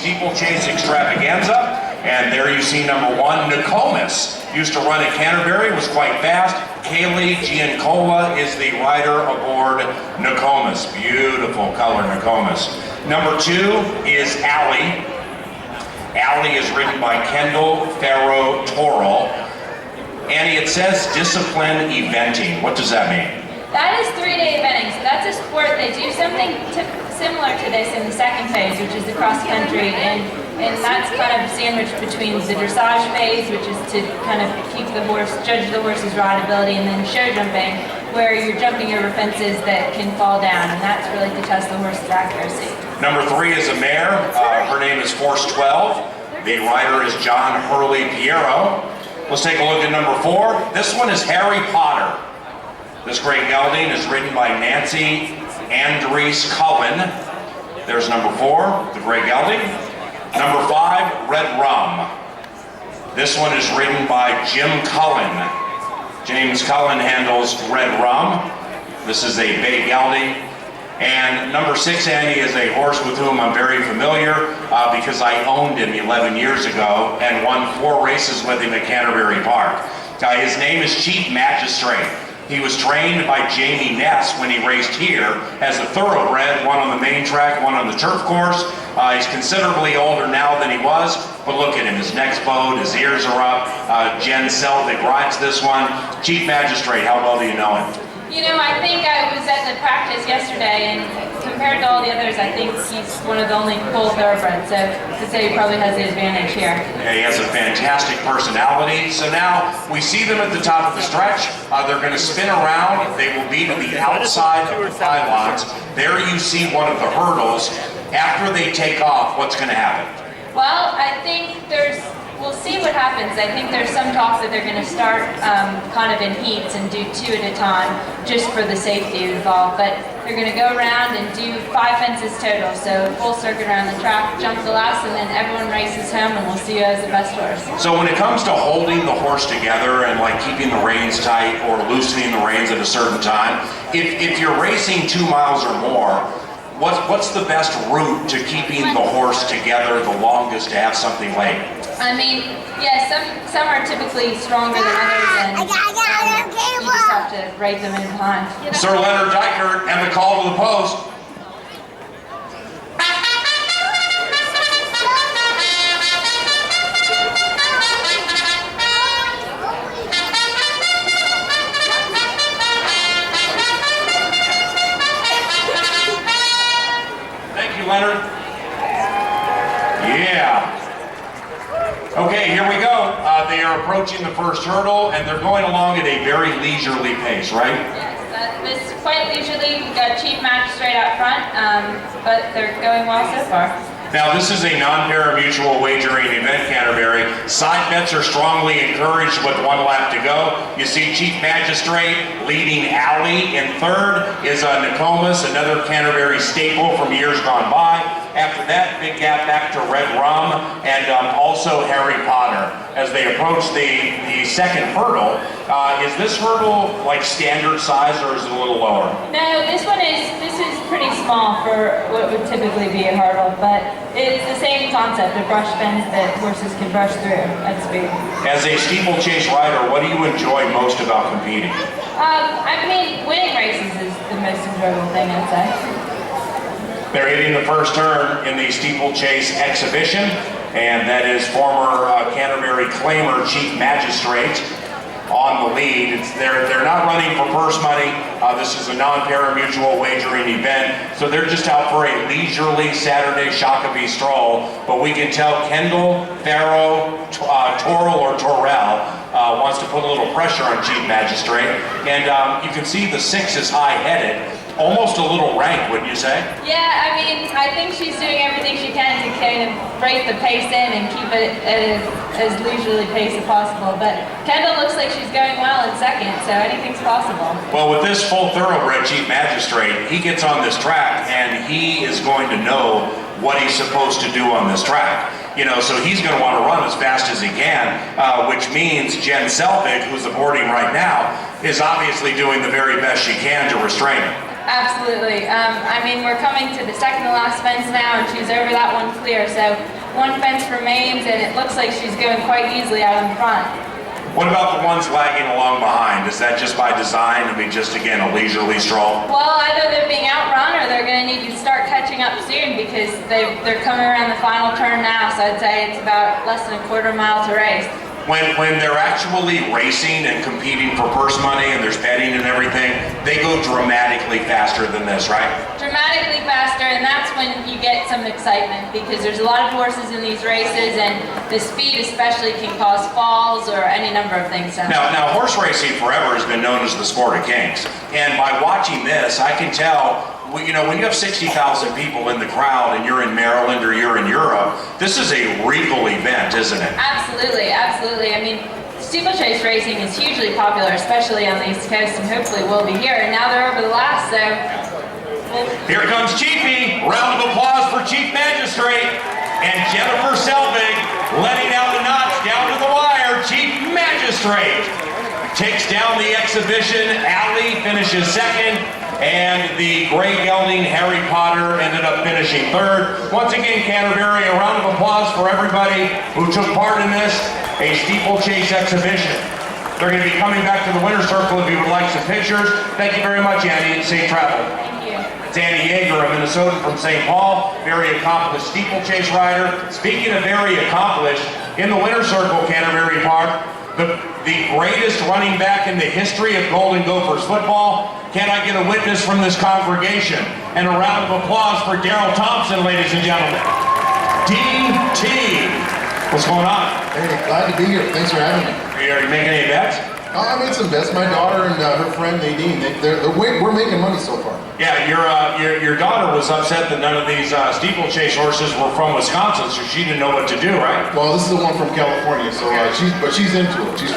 Steeplechase Extravaganza. And there you see number 1, Nokomis. Used to run at Canterbury, was quite fast. Kaylee Giancola is the rider aboard Nokomis. Beautiful color, Nokomis. Number 2 is Allie. Allie is ridden by Kendall Farrow Toral. Annie, it says discipline eventing. What does that mean? That is 3-day eventing, so that's a sport. They do something similar to this in the second phase, which is the cross country, and that's kind of sandwiched between the dressage phase, which is to kind of keep the horse, judge the horse's rideability, and then show jumping, where you're jumping over fences that can fall down, and that's really to test the horse's accuracy. Number 3 is a mare. Her name is Force 12. The rider is John Hurley Piero. Let's take a look at number 4. This one is Harry Potter. This great gelding is ridden by Nancy Andries Cullen. There's number 4, the great gelding. Number 5, Red Rum. This one is ridden by Jim Cullen. James Cullen handles Red Rum. This is a bay gelding. And number 6, Andy, is a horse with whom I'm very familiar because I owned him 11 years ago and won 4 races with him at Canterbury Park. His name is Chief Magistrate. He was trained by Jamie Ness when he raced here as a thoroughbred, one on the main track, one on the turf course. He's considerably older now than he was, but look at him, his neck's bowed, his ears are up. Jen Selvig rides this one. Chief Magistrate, how well do you know him? You know, I think I was at the practice yesterday, and compared to all the others, I think he's one of the only full thoroughbreds, so to say he probably has the advantage here. Yeah, he has a fantastic personality. So now we see them at the top of the stretch. They're going to spin around. They will be to the outside of the pylons. There you see one of the hurdles. After they take off, what's going to happen? Well, I think we'll see what happens. I think there's some talk that they're going to start kind of in heats and do 2 at a time just for the safety involved. But they're going to go around and do 5 fences total. So full circuit around the track, jump the last, and then everyone races home and we'll see who has the best horse. So when it comes to holding the horse together and like keeping the reins tight or loosening the reins at a certain time, if you're racing 2 miles or more, what's the best route to keeping the horse together the longest to have something late? I mean, yeah, some are typically stronger than others, and you just have to rate them in time. Sir Leonard Dykert and the call to the post. Thank you, Leonard. Yeah. Okay, here we go. They are approaching the first hurdle, and they're going along at a very leisurely pace, right? Yes, it's quite leisurely. We've got Chief Magistrate out front, but they're going well so far. Now, this is a non-parimutuel wagering event, Canterbury. Side bets are strongly encouraged with 1 lap to go. You see Chief Magistrate leading Allie. In third is Nokomis, another Canterbury staple from years gone by. After that, big gap back to Red Rum and also Harry Potter. As they approach the second hurdle, is this hurdle like standard size or is it a little lower? No, this is pretty small for what would typically be a hurdle, but it's the same concept, a brush fence that horses can brush through at speed. As a steeplechase rider, what do you enjoy most about competing? I mean, winning races is the most enjoyable thing, I'd say. They're hitting the first turn in the steeplechase exhibition, and that is former Canterbury claimer Chief Magistrate on the lead. They're not running for purse money. This is a non-parimutuel wagering event, so they're just out for a leisurely Saturday Shakopee stroll. But we can tell Kendall Farrow Toral wants to put a little pressure on Chief Magistrate, and you can see the 6 is high-headed. Almost a little rank, wouldn't you say? Yeah, I mean, I think she's doing everything she can to kind of break the pace in and keep it at as leisurely pace as possible. But Kendall looks like she's going well in second, so anything's possible. Well, with this full thoroughbred Chief Magistrate, he gets on this track and he is going to know what he's supposed to do on this track. You know, so he's going to want to run as fast as he can, which means Jen Selvig, who's aboarding right now, is obviously doing the very best she can to restrain him. Absolutely. I mean, we're coming to the second to last fence now, and she's over that one clear. So one fence remains, and it looks like she's going quite easily out in front. What about the ones lagging along behind? Is that just by design? I mean, just again, a leisurely stroll? Well, either they're being outrun or they're going to need to start catching up soon because they're coming around the final turn now. So I'd say it's about less than a quarter mile to race. When they're actually racing and competing for purse money and there's betting and everything, they go dramatically faster than this, right? Dramatically faster, and that's when you get some excitement because there's a lot of horses in these races, and the speed especially can cause falls or any number of things. Now horse racing forever has been known as the sport of kings, and by watching this, I can tell. Well, you know, when you have 60,000 people in the crowd and you're in Maryland or you're in Europe, this is a regal event, isn't it? Absolutely, absolutely. I mean, steeplechase racing is hugely popular, especially on the East Coast, and hopefully will be here. And now they're over the last, so... Here comes Chiefy. Round of applause for Chief Magistrate. And Jennifer Selvig letting out the notch down to the wire. Chief Magistrate takes down the exhibition. Allie finishes second. And the gray gelding Harry Potter ended up finishing third. Once again, Canterbury, a round of applause for everybody who took part in this, a steeplechase exhibition. They're going to be coming back to the winner's circle if you would like some pictures. Thank you very much, Annie, and safe travel. Thank you. It's Annie Yeager, a Minnesotan from St. Paul, very accomplished steeplechase rider. Speaking of very accomplished, in the winner's circle, Canterbury Park, the greatest running back in the history of Golden Gophers football. Can I get a witness from this congregation? And a round of applause for Darrell Thompson, ladies and gentlemen. DT. What's going on? Hey, glad to be here. Thanks for having me. Are you making any bets? I made some bets. My daughter and her friend Nadine, we're making money so far. Yeah, your daughter was upset that none of these steeplechase horses were from Wisconsin, so she didn't know what to do, right? Well, this is the one from California, so she's into it. She's